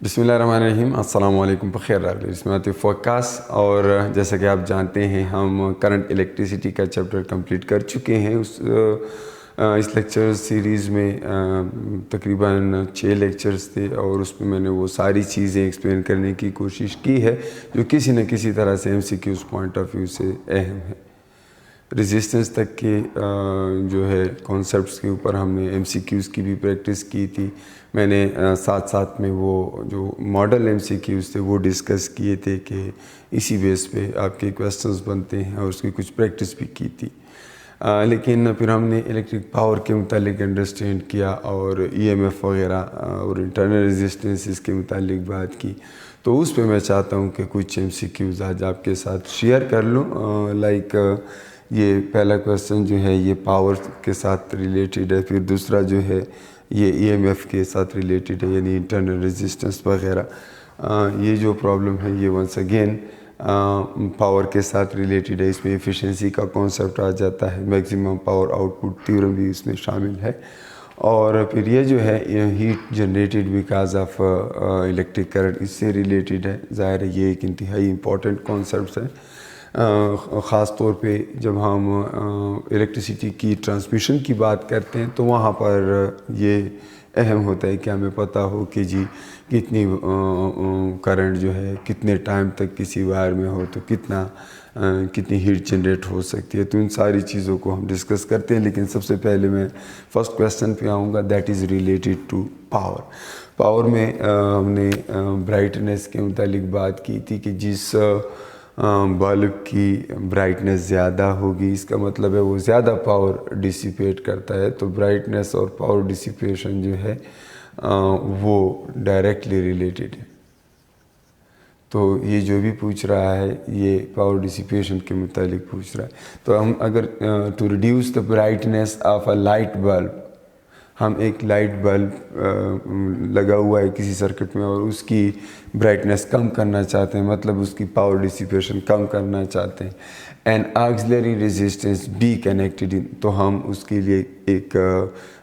बिस्मिल्लाहिर्रहमानिर्रहीम अस्सलाम वालेकुम बख़ैर रागली इसमें आती फोकास। और जैसा कि आप जानते हैं हम करंट इलेक्ट्रिसिटी का चैप्टर कंप्लीट कर चुके हैं। इस लेक्चर सीरीज़ में तकरीबन 6 लेक्चर्स थे और उसमें मैंने वो सारी चीज़ें एक्सप्लेन करने की कोशिश की है जो किसी न किसी तरह से एमसीक्यूज़ पॉइंट ऑफ व्यू से अहम है। रेजिस्टेंस तक के जो है कॉन्सेप्ट्स के ऊपर हमने एमसीक्यूज़ की भी प्रैक्टिस की थी। मैंने साथ साथ में वो जो मॉडल एमसीक्यूज़ थे वो डिस्कस किए थे कि इसी बेस पे आपके क्वेश्चंस बनते हैं और उसकी कुछ प्रैक्टिस भी की थी। लेकिन फिर हमने इलेक्ट्रिक पावर के मुतालिक अंडरस्टैंड किया और ईएमएफ वगैरह और इंटरनल रेजिस्टेंसेस के मुतालिक बात की। तो उस पे मैं चाहता हूँ कि कुछ एमसीक्यूज़ आज आपके साथ शेयर कर लूँ। ये पहला क्वेश्चन जो है ये पावर के साथ रिलेटेड है, फिर दूसरा जो है ये ईएमएफ के साथ रिलेटेड है यानी इंटरनल रेजिस्टेंस वगैरह। ये जो प्रॉब्लम है ये वंस अगेन पावर के साथ रिलेटेड है। इसमें एफिशिएंसी का कॉन्सेप्ट आ जाता है, मैक्सिमम पावर आउटपुट थ्योरम भी इसमें शामिल है। और फिर ये जो है heat generated because of electric current इससे रिलेटेड है। ज़ाहिर है ये एक इंतहाई इम्पॉर्टेंट कॉन्सेप्ट है, ख़ास तौर पे जब हम इलेक्ट्रिसिटी की ट्रांसमिशन की बात करते हैं तो वहाँ पर ये अहम होता है कि हमें पता हो कि जी कितनी करंट जो है कितने टाइम तक किसी वायर में हो तो कितनी हीट जनरेट हो सकती है। तो इन सारी चीज़ों को हम डिस्कस करते हैं। लेकिन सबसे पहले मैं फर्स्ट क्वेश्चन पे आऊँगा, that is related to power. Power में हमने ब्राइटनेस के मुतालिक बात की थी कि जिस बल्ब की ब्राइटनेस ज़्यादा होगी इसका मतलब है वो ज़्यादा पावर डिसिपेट करता है। तो ब्राइटनेस और पावर डिसिपेशन जो है वो डायरेक्टली रिलेटेड है। तो ये जो भी पूछ रहा है ये पावर डिसिपेशन के मुतालिक पूछ रहा है। तो हम अगर to reduce the brightness of a light bulb, हम एक लाइट बल्ब लगा हुआ है किसी सर्किट में और उसकी ब्राइटनेस कम करना चाहते हैं, मतलब उसकी पावर डिसिपेशन कम करना चाहते हैं, and auxiliary resistance be connected in, तो हम उसके लिए एक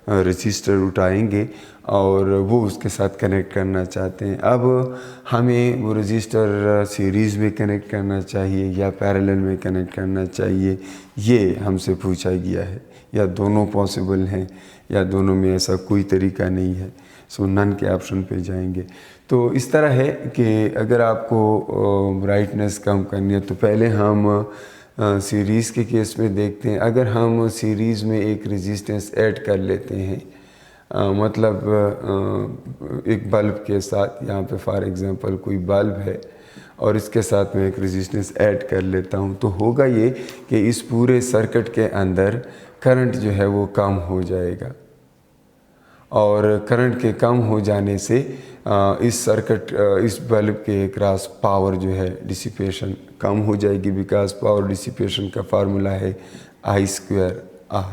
रजिस्टर उठाएंगे और वो उसके साथ कनेक्ट करना चाहते हैं। अब हमें वो रजिस्टर सीरीज़ में कनेक्ट करना चाहिए या पैरेलल में कनेक्ट करना चाहिए, ये हमसे पूछा गया है। या दोनों पॉसिबल हैं या दोनों में ऐसा कोई तरीका नहीं है। सो नन के ऑप्शन पे जाएंगे। तो इस तरह है कि अगर आपको ब्राइटनेस कम करनी है तो पहले हम सीरीज़ के केस में देखते हैं। अगर हम सीरीज़ में एक रेजिस्टेंस ऐड कर लेते हैं, मतलब एक बल्ब के साथ, यहाँ पे फॉर एग्ज़ाम्पल कोई बल्ब है और इसके साथ मैं एक रेजिस्टेंस ऐड कर लेता हूँ, तो होगा ये कि इस पूरे सर्किट के अंदर करंट जो है वो कम हो जाएगा। और करंट के कम हो जाने से इस बल्ब के अक्रॉस पावर जो है डिसिपेशन कम हो जाएगी, बिकॉज पावर डिसिपेशन का फार्मूला है I²R।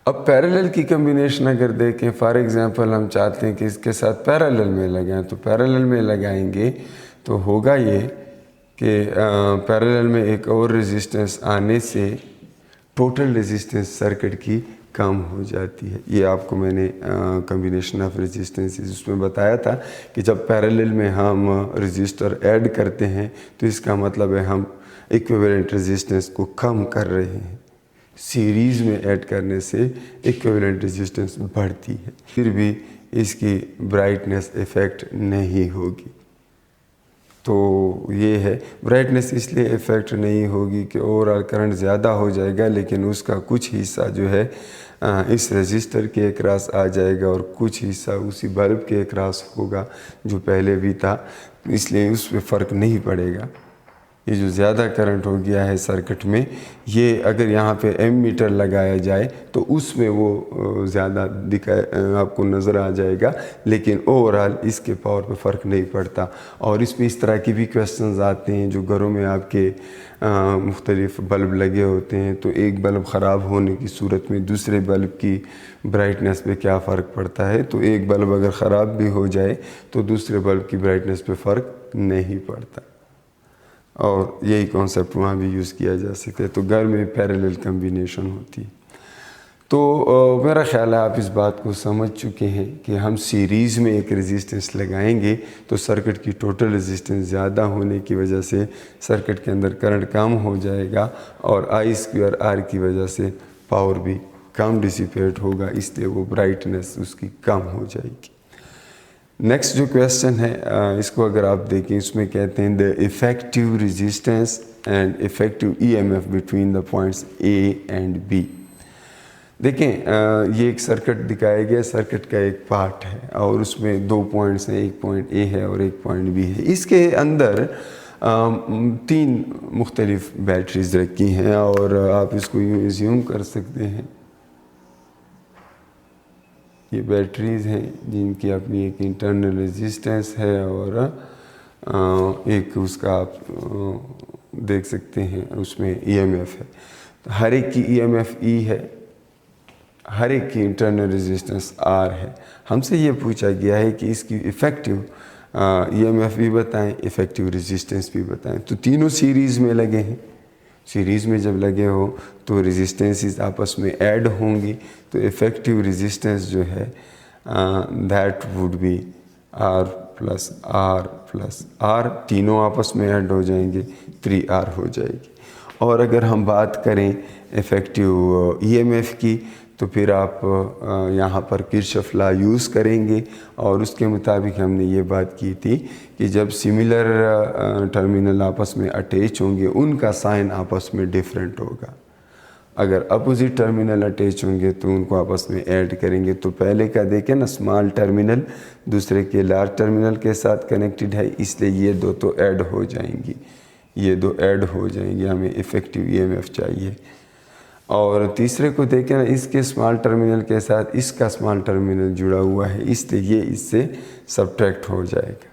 अब पैरेलल की कम्बिनेशन अगर देखें, फॉर एग्ज़ाम्पल हम चाहते हैं कि इसके साथ पैरेलल में लगाएं, तो पैरेलल में लगाएंगे तो होगा ये कि पैरेलल में एक और रेजिस्टेंस आने से टोटल रेजिस्टेंस सर्किट की कम हो जाती है। ये आपको मैंने कम्बिनेशन ऑफ रेजिस्टेंसेस उसमें बताया था कि जब पैरेलल में हम रेजिस्टर ऐड करते हैं तो इसका मतलब है हम इक्विवेलेंट रेजिस्टेंस को कम कर रहे हैं। सीरीज़ में ऐड करने से इक्विवेलेंट रेजिस्टेंस बढ़ती है, फिर भी इसकी ब्राइटनेस इफ़ेक्ट नहीं होगी। तो ये है, ब्राइटनेस इसलिए इफ़ेक्ट नहीं होगी कि ओवरऑल करंट ज़्यादा हो जाएगा लेकिन उसका कुछ हिस्सा जो है इस रजिस्टर के अक्रॉस आ जाएगा और कुछ हिस्सा उसी बल्ब के अक्रॉस होगा जो पहले भी था, इसलिए उस पर फ़र्क नहीं पड़ेगा। ये जो ज़्यादा करंट हो गया है सर्किट में, ये अगर यहाँ पे एमीटर लगाया जाए तो उसमें वो ज़्यादा आपको नज़र आ जाएगा, लेकिन ओवरऑल इसके पावर पे फ़र्क नहीं पड़ता। और इसमें इस तरह की भी क्वेश्चंस आते हैं जो घरों में आपके मुख्तलिफ़ बल्ब लगे होते हैं, तो एक बल्ब ख़राब होने की सूरत में दूसरे बल्ब की ब्राइटनेस पे क्या फ़र्क पड़ता है। तो एक बल्ब अगर ख़राब भी हो जाए तो दूसरे बल्ब की ब्राइटनेस पे फ़र्क नहीं पड़ता। और यही कॉन्सेप्ट वहाँ भी यूज़ किया जा सकता है। तो घर में पैरेलल कम्बिनेशन होती है। तो मेरा ख्याल है आप इस बात को समझ चुके हैं कि हम सीरीज़ में एक रेजिस्टेंस लगाएंगे तो सर्किट की टोटल रेजिस्टेंस ज़्यादा होने की वजह से सर्किट के अंदर करंट कम हो जाएगा और I² R की वजह से पावर भी कम डिसिपेट होगा, इसलिए वो ब्राइटनेस उसकी कम हो जाएगी। नेक्स्ट जो क्वेश्चन है इसको अगर आप देखें, इसमें कहते हैं the effective resistance and effective EMF between the points A and B। देखें ये एक सर्किट दिखाया गया, सर्किट का एक पार्ट है और उसमें 2 पॉइंट्स हैं, एक पॉइंट A है और एक पॉइंट B है। इसके अंदर 3 मुख्तलिफ बैटरीज रखी हैं और आप इसको यूँ एज्यूम कर सकते हैं ये बैटरीज हैं जिनकी अपनी एक इंटरनल रेजिस्टेंस है और एक उसका आप देख सकते हैं उसमें EMF है। तो हर एक की EMF E है, हर एक की इंटरनल रेजिस्टेंस R है। हमसे ये पूछा गया है कि इसकी इफ़ेक्टिव EMF भी बताएं, इफ़ेक्टिव रेजिस्टेंस भी बताएं। तो तीनों सीरीज़ में लगे हैं। सीरीज़ में जब लगे हो तो रेजिस्टेंसेस आपस में ऐड होंगी, तो इफ़ेक्टिव रेजिस्टेंस जो है that would B R plus R, तीनों आपस में ऐड हो जाएंगे, 3R हो जाएगी। और अगर हम बात करें इफ़ेक्टिव EMF की तो फिर आप यहाँ पर किरचॉफ लॉ यूज़ करेंगे और उसके मुताबिक हमने ये बात की थी कि जब सिमिलर टर्मिनल आपस में अटैच होंगे उनका साइन आपस में डिफरेंट होगा। अगर अपोजिट टर्मिनल अटैच होंगे तो उनको आपस में ऐड करेंगे। तो पहले का देखें ना, स्मॉल टर्मिनल दूसरे के लार्ज टर्मिनल के साथ कनेक्टेड है, इसलिए ये दो तो ऐड हो जाएंगी, ये दो ऐड हो जाएंगी, हमें इफ़ेक्टिव EMF चाहिए। और तीसरे को देखें ना, इसके स्मॉल टर्मिनल के साथ इसका स्मॉल टर्मिनल जुड़ा हुआ है, इसलिए ये इससे सब्ट्रैक्ट हो जाएगा।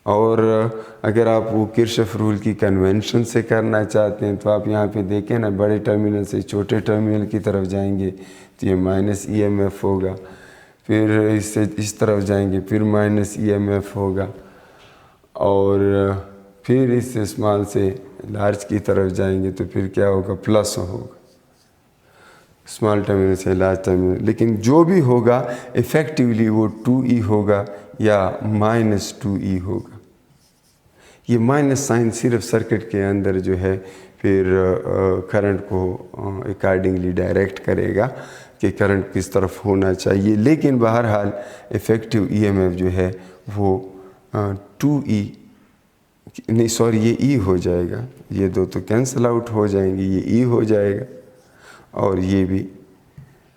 और अगर आप वो किरचॉफ रूल की कन्वेंशन से करना चाहते हैं तो आप यहाँ पे देखें ना, बड़े टर्मिनल से छोटे टर्मिनल की तरफ जाएंगे तो ये माइनस EMF होगा, फिर इससे इस तरफ जाएंगे फिर माइनस EMF होगा, और फिर इससे स्मॉल से लार्ज की तरफ जाएंगे तो फिर क्या होगा, प्लस होगा, स्मॉल टर्मिनल से लार्ज टर्मिनल। लेकिन जो भी होगा इफ़ेक्टिवली वो 2E होगा या माइनस 2E होगा। ये माइनस साइन सिर्फ सर्किट के अंदर जो है फिर करंट को अकॉर्डिंगली डायरेक्ट करेगा कि करंट किस तरफ होना चाहिए। लेकिन बहरहाल इफ़ेक्टिव EMF जो है वो 2E नहीं, सॉरी, ये E हो जाएगा, ये दो तो कैंसिल आउट हो जाएंगे, ये E हो जाएगा और ये भी,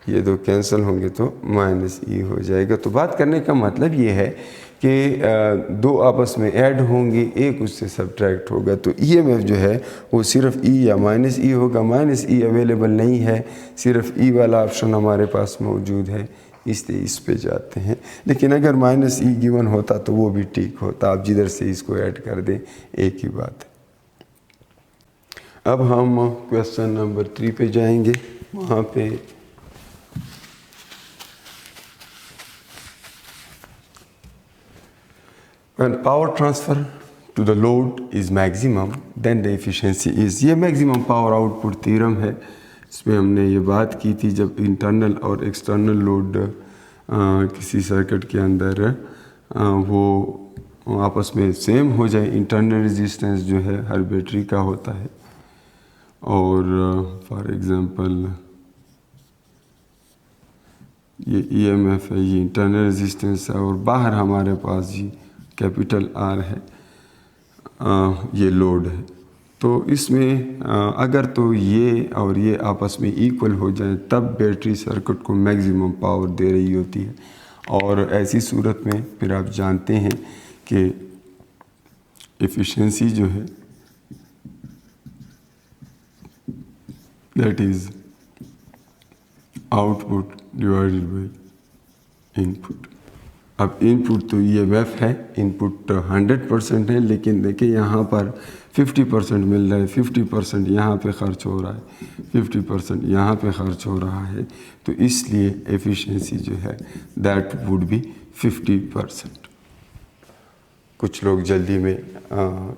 ये दो कैंसिल होंगे तो माइनस E हो जाएगा। तो बात करने का मतलब ये है कि दो आपस में ऐड होंगे, एक उससे सब्ट्रैक्ट होगा, तो EMF जो है वो सिर्फ E या माइनस E होगा। माइनस E अवेलेबल नहीं है, सिर्फ E वाला ऑप्शन हमारे पास मौजूद है, इसलिए इस पे जाते हैं। लेकिन अगर माइनस E गिवन होता तो वो भी ठीक होता, आप जिधर से इसको ऐड कर दें एक ही बात है। अब हम क्वेश्चन नंबर 3 पे जाएंगे। वहाँ पे when power transfer to the load is maximum then the efficiency is, ये मैक्सिमम पावर आउटपुट थ्योरम है। इसमें हमने ये बात की थी जब इंटरनल और एक्सटर्नल लोड किसी सर्किट के अंदर वो आपस में सेम हो जाए। इंटरनल रेजिस्टेंस जो है हर बैटरी का होता है, और फॉर एग्जांपल ये EMF है, ये इंटरनल रेजिस्टेंस है, और बाहर हमारे पास जी कैपिटल R है, ये लोड है। तो इसमें अगर तो ये और ये आपस में इक्वल हो जाए तब बैटरी सर्किट को मैक्सिमम पावर दे रही होती है। और ऐसी सूरत में फिर आप जानते हैं कि एफिशिएंसी जो है that is output divided by input. अब इनपुट तो EMF है, इनपुट 100% है, लेकिन देखिए यहाँ पर 50% मिल रहा है, 50% यहाँ पे खर्च हो रहा है, 50% यहाँ पे खर्च हो रहा है, तो इसलिए एफिशिएंसी जो है दैट वुड बी 50%। कुछ लोग जल्दी में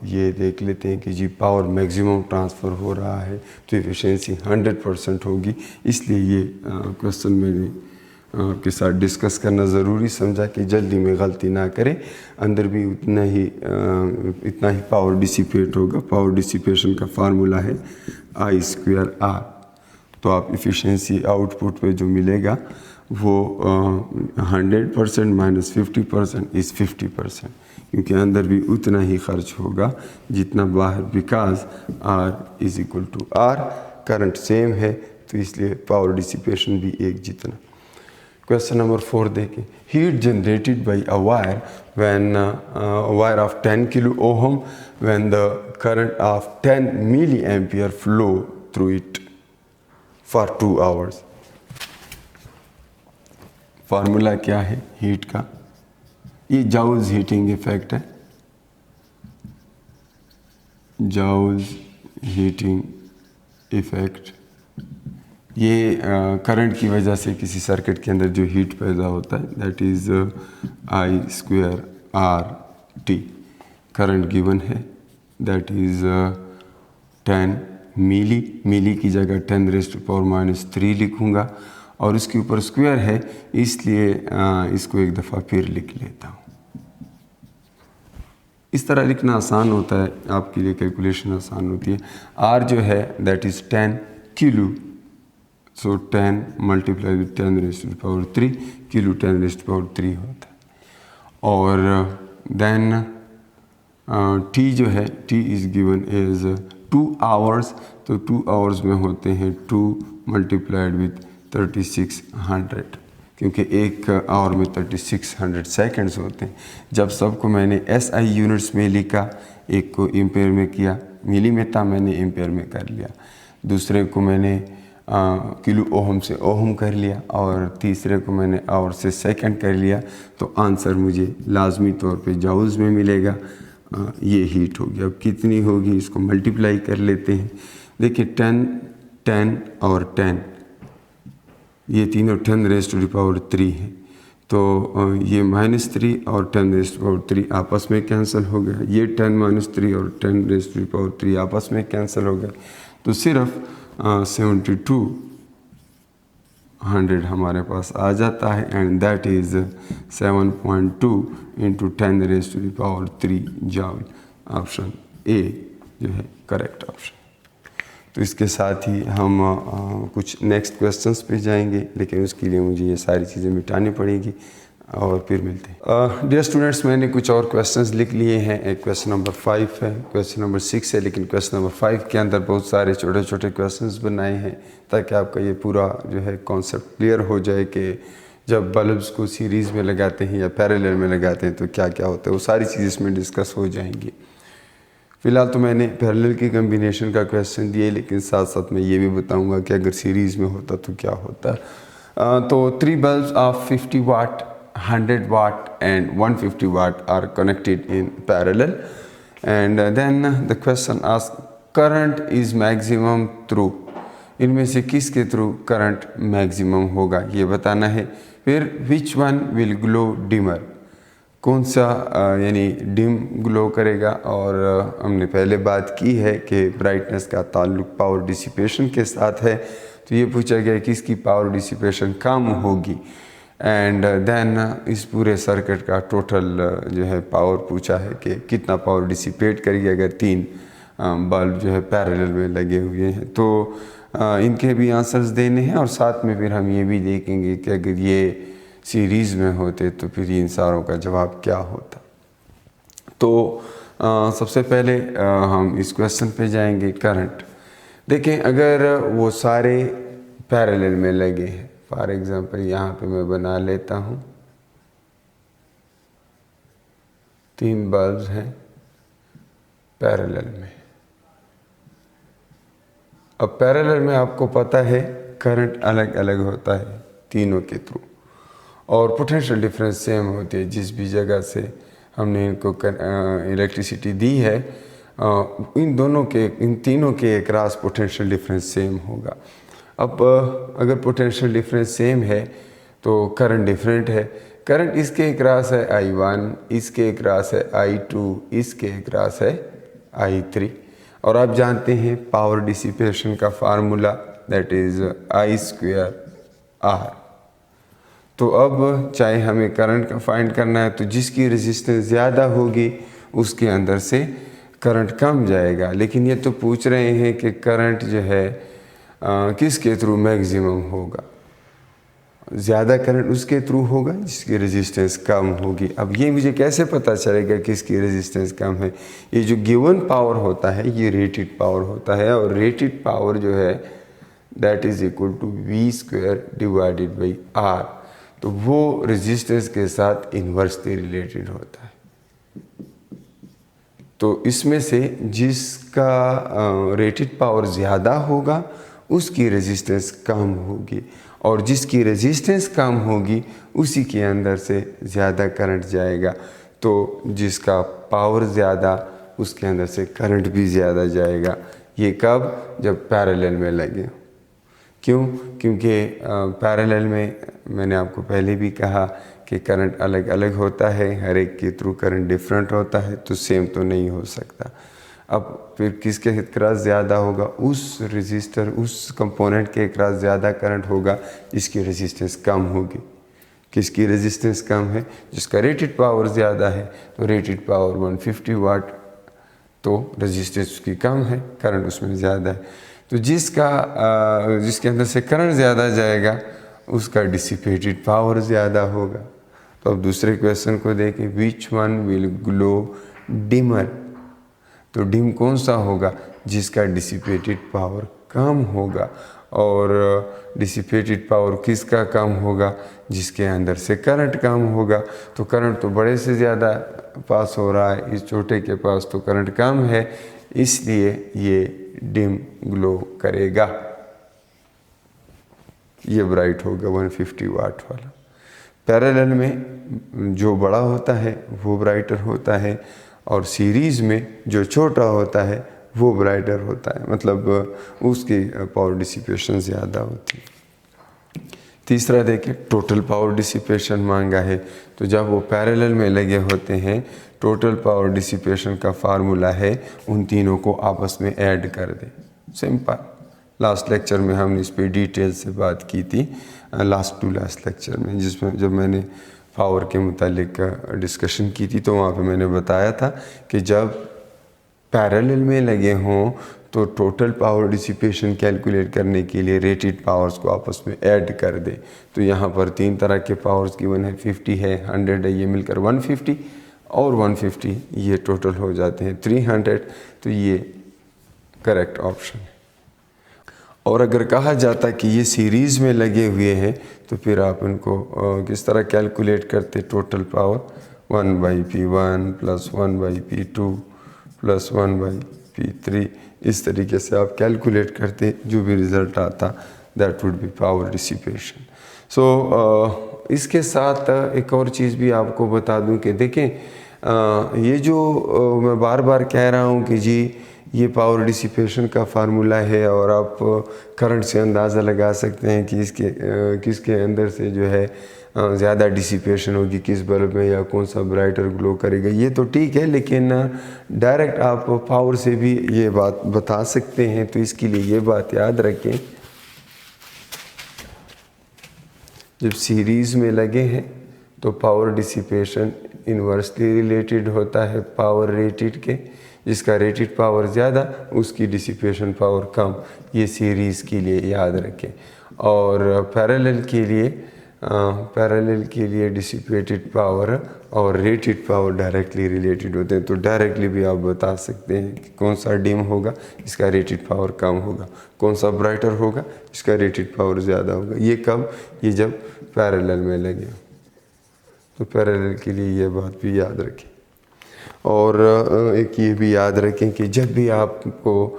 ये देख लेते हैं कि जी पावर मैक्सिमम ट्रांसफ़र हो रहा है तो एफिशिएंसी 100% होगी, इसलिए ये क्वेश्चन मैंने आपके साथ डिस्कस करना ज़रूरी समझा कि जल्दी में गलती ना करें। अंदर भी इतना ही पावर डिसिपेट होगा। पावर डिसिपेशन का फार्मूला है I²R। तो आप एफिशिएंसी आउटपुट पे जो मिलेगा वो 100% माइनस 50% इज़ 50%, क्योंकि अंदर भी उतना ही खर्च होगा जितना बाहर, बिकॉज R=R, करंट सेम है तो इसलिए पावर डिसिपेशन भी एक जितना। क्वेश्चन नंबर 4 देखें। Heat generated by a wire when wire of 10 kilo ohm when the current of 10 milli ampere flow through it for 2 hours. Formula क्या है हीट का? ये जाउल्स हीटिंग इफेक्ट है, जाउल्स हीटिंग इफेक्ट। ये current की वजह से किसी सर्किट के अंदर जो हीट पैदा होता है that is I²R_T। Current given है दैट इज़ 10 मिली की जगह 10⁻³ लिखूँगा और उसके ऊपर स्क्वायर है इसलिए इसको एक दफ़ा फिर लिख लेता हूँ। इस तरह लिखना आसान होता है, आपके लिए कैलकुलेशन आसान होती है। R जो है that is 10 kilo, so 10 multiply with 10⁻³ kilo 10⁻³ होता है। और देन T जो है T is given as 2 hours, तो 2 आवर्स में होते हैं 2 मल्टीप्लाइड विद 3600, क्योंकि एक आवर में 3600 सेकंड्स होते हैं। जब सबको मैंने SI यूनिट्स में लिखा, एक को एम्पेयर में किया, मिली में था मैंने एम्पेयर में कर लिया, दूसरे को मैंने किलो ओहम से ओहम कर लिया और तीसरे को मैंने आवर से सेकंड कर लिया, तो आंसर मुझे लाजमी तौर पे जाउल्स में मिलेगा। ये हीट होगी। अब कितनी होगी इसको मल्टीप्लाई कर लेते हैं। देखिए 10 10 और 10, ये तीनों 10⁻³ है, तो ये -3 और 10⁻³ आपस में कैंसिल हो गया, ये 10 - 3 और 10⁻³ आपस में कैंसिल हो गया, तो सिर्फ 7200 हमारे पास आ जाता है and that is 7.2 × 10⁻³ joule. Option A जो है करेक्ट ऑप्शन। तो इसके साथ ही हम कुछ नेक्स्ट क्वेश्चंस पे जाएंगे, लेकिन उसके लिए मुझे ये सारी चीज़ें मिटानी पड़ेंगी और फिर मिलते हैं। डियर स्टूडेंट्स, मैंने कुछ और क्वेश्चंस लिख लिए हैं। एक क्वेश्चन नंबर 5 है, क्वेश्चन नंबर 6 है, लेकिन क्वेश्चन नंबर 5 के अंदर बहुत सारे छोटे छोटे क्वेश्चंस बनाए हैं ताकि आपका ये पूरा जो है कॉन्सेप्ट क्लियर हो जाए कि जब बल्ब्स को सीरीज़ में लगाते हैं या पैरेलल में लगाते हैं तो क्या क्या होता है, वो सारी चीज़ें इसमें डिस्कस हो जाएंगी। फ़िलहाल तो मैंने पैरेलल की कम्बिनेशन का क्वेश्चन दिए, लेकिन साथ साथ मैं ये भी बताऊंगा कि अगर सीरीज़ में होता तो क्या होता। तो 3 bulbs of 50 watt, 100 watt and 150 watt are connected in parallel, and then the question asks current is maximum through, इनमें से किसके थ्रू करंट मैक्सिमम होगा ये बताना है। फिर which one will glow dimmer, कौन सा यानी डिम ग्लो करेगा, और हमने पहले बात की है कि ब्राइटनेस का ताल्लुक पावर डिसिपेशन के साथ है, तो ये पूछा गया किसकी पावर डिसिपेशन कम होगी। एंड देन इस पूरे सर्किट का टोटल जो है पावर पूछा है कि कितना पावर डिसिपेट करेगी अगर 3 बल्ब जो है पैरेलल में लगे हुए हैं। तो इनके भी आंसर्स देने हैं और साथ में फिर हम ये भी देखेंगे कि अगर ये सीरीज़ में होते तो फिर इन सारों का जवाब क्या होता। तो सबसे पहले हम इस क्वेश्चन पे जाएंगे। करंट देखें, अगर वो सारे पैरेलल में लगे हैं, फॉर एग्ज़ाम्पल यहाँ पे मैं बना लेता हूँ 3 बल्ब्स हैं पैरेलल में। अब पैरेलल में आपको पता है करंट अलग अलग होता है तीनों के थ्रू, और पोटेंशियल डिफरेंस सेम होती है। जिस भी जगह से हमने इनको इलेक्ट्रिसिटी दी है, इन तीनों के क्रॉस पोटेंशियल डिफरेंस सेम होगा। अब अगर पोटेंशियल डिफरेंस सेम है तो करंट डिफरेंट है, करंट इसके अक्रॉस है I1, इसके अक्रॉस है I2, इसके अक्रॉस है I3। और आप जानते हैं पावर डिसिपेशन का फार्मूला, दैट इज़ I²R। तो अब चाहे हमें करंट का फाइंड करना है तो जिसकी रेजिस्टेंस ज़्यादा होगी उसके अंदर से करंट कम जाएगा। लेकिन ये तो पूछ रहे हैं कि करंट जो है किसके थ्रू मैक्सिमम होगा। ज़्यादा करंट उसके थ्रू होगा जिसकी रेजिस्टेंस कम होगी। अब ये मुझे कैसे पता चलेगा किसकी रेजिस्टेंस कम है? ये जो गिवन पावर होता है ये रेटेड पावर होता है, और रेटेड पावर जो है that is equal to V² divided by R। तो वो रेजिस्टेंस के साथ इन्वर्सली रिलेटेड होता है। तो इसमें से जिसका रेटेड पावर ज़्यादा होगा उसकी रेजिस्टेंस कम होगी, और जिसकी रेजिस्टेंस कम होगी उसी के अंदर से ज़्यादा करंट जाएगा। तो जिसका पावर ज़्यादा उसके अंदर से करंट भी ज़्यादा जाएगा। ये कब? जब पैरेलल में लगे। क्यों? क्योंकि पैरेलल में मैंने आपको पहले भी कहा कि करंट अलग अलग होता है, हर एक के थ्रू करंट डिफरेंट होता है, तो सेम तो नहीं हो सकता। अब फिर किसके अक्रॉस ज़्यादा होगा? उस रेजिस्टर, उस कंपोनेंट के अक्रॉस ज़्यादा करंट होगा जिसकी रेजिस्टेंस कम होगी। किसकी रेजिस्टेंस कम है? जिसका रेटेड पावर ज़्यादा है। तो रेटेड पावर 150 वाट, तो रेजिस्टेंस उसकी कम है, करंट उसमें ज़्यादा है। तो जिसके अंदर से करंट ज़्यादा जाएगा उसका डिसिपेटेड पावर ज़्यादा होगा। तो अब दूसरे क्वेश्चन को देखें, which one will glow dimmer. तो डिम कौन सा होगा? जिसका डिसिपेटेड पावर कम होगा। और डिसिपेटेड पावर किसका कम होगा? जिसके अंदर से करंट कम होगा। तो करंट तो बड़े से ज़्यादा पास हो रहा है, इस छोटे के पास तो करंट कम है, इसलिए ये डिम ग्लो करेगा। ये ब्राइट होगा 150 वाट वाला। पैरेलल में जो बड़ा होता है वो ब्राइटर होता है, और सीरीज़ में जो छोटा होता है वो ब्राइटर होता है, मतलब उसकी पावर डिसिपेशन ज़्यादा होती है। तीसरा देखिए, टोटल पावर डिसिपेशन मांगा है। तो जब वो पैरेलल में लगे होते हैं, टोटल पावर डिसिपेशन का फार्मूला है उन तीनों को आपस में ऐड कर दें। सिंपल। लास्ट लेक्चर में हमने इस पर डिटेल से बात की थी, लास्ट लेक्चर में, जिसमें जब मैंने पावर के मुतालिक डिस्कशन की थी तो वहाँ पे मैंने बताया था कि जब पैरेलल में लगे हों तो टोटल पावर डिसिपेशन कैलकुलेट करने के लिए रेटेड पावर्स को आपस में ऐड कर दे। तो यहाँ पर तीन तरह के पावर्स गिवन है, 50 है, 100 है, ये मिलकर 150, और 150 ये टोटल हो जाते हैं 300। तो ये करेक्ट ऑप्शन है। और अगर कहा जाता कि ये सीरीज़ में लगे हुए हैं तो फिर आप इनको किस तरह कैलकुलेट करते? Total power 1/P1 + 1/P2 + 1/P3, इस तरीके से आप कैलकुलेट करते, जो भी रिज़ल्ट आता that would be power dissipation. So इसके साथ एक और चीज़ भी आपको बता दूं कि देखें, ये जो मैं बार बार कह रहा हूं कि जी ये पावर डिसिपेशन का फार्मूला है, और आप करंट से अंदाज़ा लगा सकते हैं कि किसके अंदर से जो है ज़्यादा डिसिपेशन होगी, किस बल्ब में, या कौन सा ब्राइटर ग्लो करेगा। ये तो ठीक है, लेकिन डायरेक्ट आप पावर से भी ये बात बता सकते हैं। तो इसके लिए ये बात याद रखें, जब सीरीज़ में लगे हैं तो पावर डिसिपेशन इन्वर्सली रिलेटेड होता है पावर रेटेड के। जिसका रेटेड पावर ज़्यादा उसकी डिसिपेशन पावर कम, ये सीरीज़ के लिए याद रखें। और पैरेलल के लिए डिसिपेटेड पावर और रेटेड पावर डायरेक्टली रिलेटेड होते हैं। तो डायरेक्टली भी आप बता सकते हैं कि कौन सा डिम होगा इसका रेटेड पावर कम होगा, कौन सा ब्राइटर होगा इसका रेटेड पावर ज़्यादा होगा। ये कब? ये जब पैरेलल में लगे। तो पैरेलल के लिए ये बात भी याद रखें। और एक ये भी याद रखें कि जब भी आपको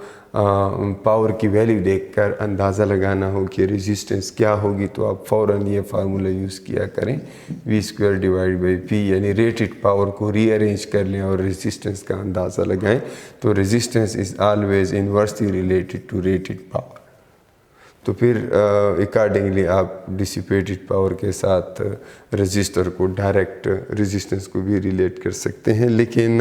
पावर की वैल्यू देखकर अंदाज़ा लगाना हो कि रेजिस्टेंस क्या होगी, तो आप फ़ौरन ये फार्मूला यूज़ किया करें, V² डिवाइड बाई P, यानी रेटेड पावर को रीअरेंज कर लें और रेजिस्टेंस का अंदाज़ा लगाएं। तो resistance is always inversely related to rated power. तो फिर अकॉर्डिंगली आप डिसिपेटेड पावर के साथ रजिस्टर को डायरेक्ट रेजिस्टेंस को भी रिलेट कर सकते हैं। लेकिन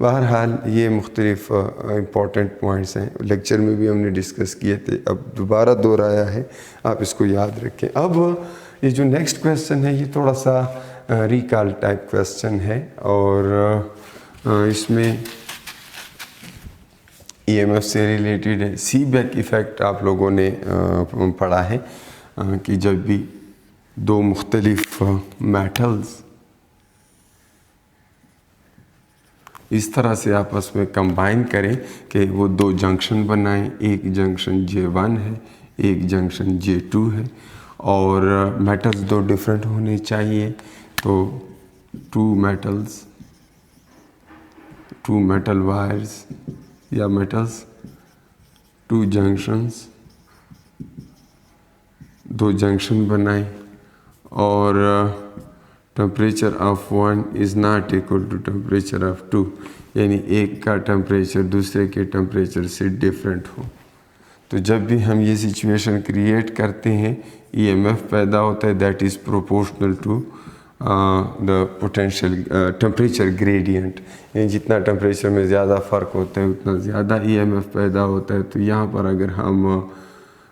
बहरहाल ये मुख्तलिफ इम्पॉर्टेंट पॉइंट्स हैं, लेक्चर में भी हमने डिस्कस किए थे, अब दोबारा दोहराया है, आप इसको याद रखें। अब ये जो नेक्स्ट क्वेश्चन है ये थोड़ा सा रिकॉल टाइप क्वेश्चन है और इसमें ईएमएफ से रिलेटेड है। सीबेक इफ़ेक्ट आप लोगों ने पढ़ा है कि जब भी दो मुख्तलिफ मेटल्स इस तरह से आपस में कंबाइन करें कि वो दो जंक्शन बनाएं, एक जंक्शन J1 है, एक जंक्शन J2 है और मेटल्स दो डिफरेंट होने चाहिए, तो टू मेटल वायर्स या मेटल्स, टू जंक्शंस, दो जंक्शन बनाएं और temperature of one is not equal to temperature of two, यानी एक का टेम्परेचर दूसरे के टेम्परेचर से डिफरेंट हो। तो जब भी हम ये सिचुएशन क्रिएट करते हैं ईएमएफ पैदा होता है that is proportional to the potential temperature gradient, यानी जितना टेम्परेचर में ज़्यादा फ़र्क होता है उतना ज़्यादा ईएमएफ पैदा होता है। तो यहाँ पर अगर हम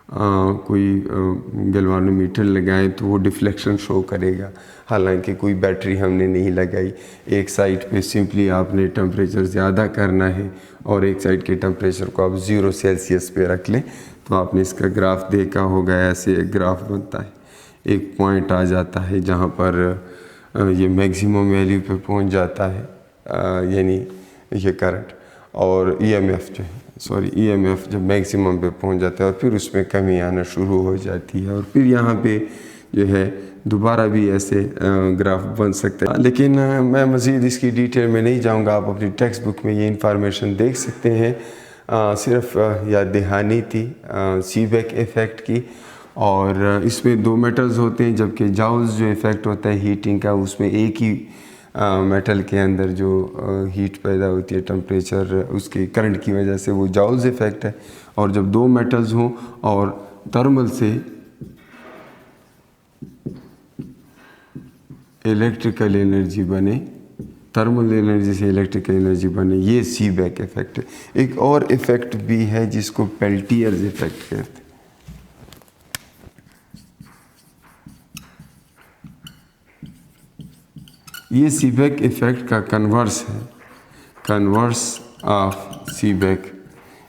कोई गैल्वानोमीटर लगाएं तो वो डिफ्लेक्शन शो करेगा, हालांकि कोई बैटरी हमने नहीं लगाई। एक साइड पे सिंपली आपने टेम्परेचर ज़्यादा करना है और एक साइड के टेम्परेचर को आप 0 सेल्सियस पे रख लें, तो आपने इसका ग्राफ देखा होगा, ऐसे एक ग्राफ बनता है, एक पॉइंट आ जाता है जहाँ पर ये मैक्सिमम वैल्यू पे पहुँच जाता है, यानी ये करंट और ईएमएफ जो है ईएमएफ जब मैक्सिमम पे पहुंच जाता है और फिर उसमें कमी आना शुरू हो जाती है और फिर यहाँ पे जो है दोबारा भी ऐसे ग्राफ बन सकते हैं। लेकिन मैं मज़ीद इसकी डिटेल में नहीं जाऊँगा, आप अपनी टेक्स्ट बुक में ये इंफॉर्मेशन देख सकते हैं। सिर्फ याद दहानी थी सीबेक इफ़ेक्ट की, और इसमें दो मेटल्स होते हैं, जबकि जाउल्स जो इफ़ेक्ट होता है हीटिंग का उसमें एक ही मेटल के अंदर जो हीट पैदा होती है टेम्परेचर उसके करंट की वजह से, वो जाउल्स इफ़ेक्ट है। और जब दो मेटल्स हों और थर्मल से इलेक्ट्रिकल एनर्जी बने, थर्मल एनर्जी से इलेक्ट्रिकल एनर्जी बने, ये सीबेक इफ़ेक्ट है। एक और इफ़ेक्ट भी है जिसको पेल्टियर्स इफ़ेक्ट कहते हैं। ये सीबेक इफ़ेक्ट का कन्वर्स है, कन्वर्स ऑफ सीबेक,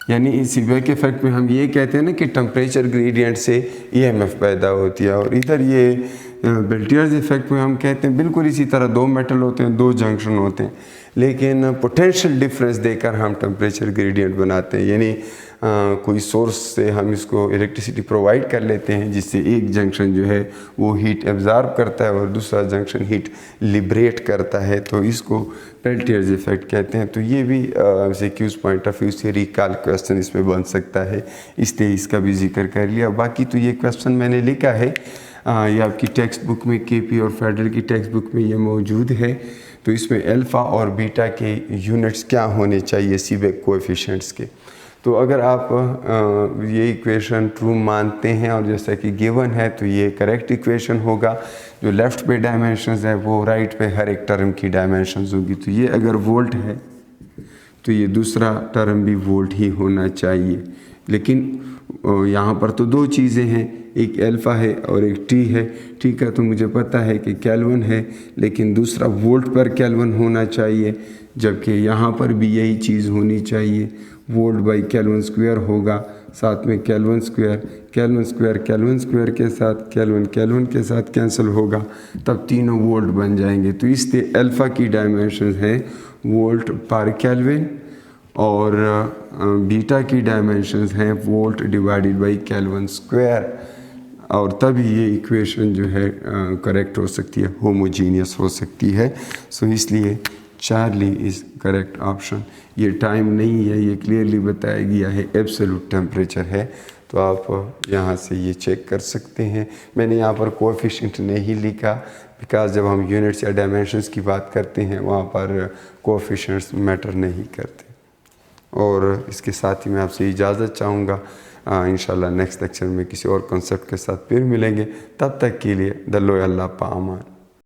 यानी इस सीबेक इफ़ेक्ट में हम ये कहते हैं ना कि टेम्परेचर ग्रेडियंट से ईएमएफ पैदा होती है, और इधर ये पेल्टियर्स इफ़ेक्ट में हम कहते हैं बिल्कुल इसी तरह दो मेटल होते हैं, दो जंक्शन होते हैं, लेकिन पोटेंशियल डिफरेंस देकर हम टेम्परेचर ग्रेडियंट बनाते हैं। यानी कोई सोर्स से हम इसको इलेक्ट्रिसिटी प्रोवाइड कर लेते हैं जिससे एक जंक्शन जो है वो हीट एब्ज़ॉर्ब करता है और दूसरा जंक्शन हीट लिबरेट करता है, तो इसको पेल्टियर्स इफ़ेक्ट कहते हैं। तो ये भी एमसीक्यूज़ पॉइंट ऑफ व्यू से रिकॉल क्वेश्चन इसमें बन सकता है, इसलिए इसका भी जिक्र कर लिया। बाकी तो ये क्वेश्चन मैंने लिखा है, ये आपकी टेक्स्ट बुक में, केपी और फेडरल की टेक्स्ट बुक में ये मौजूद है। तो इसमें अल्फ़ा और बीटा के यूनिट्स क्या होने चाहिए सीबेक कोएफिशिएंट्स के। तो अगर आप ये इक्वेशन ट्रू मानते हैं और जैसा कि गिवन है तो ये करेक्ट इक्वेशन होगा। जो लेफ़्ट पे डायमेंशंस है वो राइट पे हर एक टर्म की डायमेंशंस होगी। तो ये अगर वोल्ट है तो ये दूसरा टर्म भी वोल्ट ही होना चाहिए। लेकिन यहाँ पर तो दो चीज़ें हैं, एक अल्फ़ा है और एक टी है। ठीक है, तो मुझे पता है कि केल्विन है, लेकिन दूसरा वोल्ट पर केल्विन होना चाहिए, जबकि यहाँ पर भी यही चीज़ होनी चाहिए, वोल्ट बाई केल्विन स्क्वायर होगा, साथ में kelvin square, kelvin square kelvin square के साथ, केल्विन केल्विन के साथ कैंसिल होगा, तब तीनों वोल्ट बन जाएंगे। तो इसलिए अल्फ़ा की डायमेंशन है वोल्ट पर केल्विन और बीटा की डायमेंशंस हैं volt divided by kelvin square, और तभी ये इक्वेशन जो है करेक्ट हो सकती है, होमोजीनियस हो सकती है। सो इसलिए चार्ली इज़ करेक्ट ऑप्शन। ये टाइम नहीं है, ये क्लियरली बताया गया है, एब्सोल्यूट टेम्परेचर है। तो आप यहाँ से ये चेक कर सकते हैं। मैंने यहाँ पर कोएफिशिएंट नहीं लिखा बिकॉज जब हम यूनिट्स या डायमेंशंस की बात करते हैं वहाँ पर कोएफिशिएंट्स मैटर नहीं करते। और इसके साथ ही मैं आपसे इजाज़त चाहूँगा। इंशाल्लाह नेक्स्ट लेक्चर में किसी और कॉन्सेप्ट के साथ फिर मिलेंगे। तब तक के लिए दल्लो अल्लाह पामान।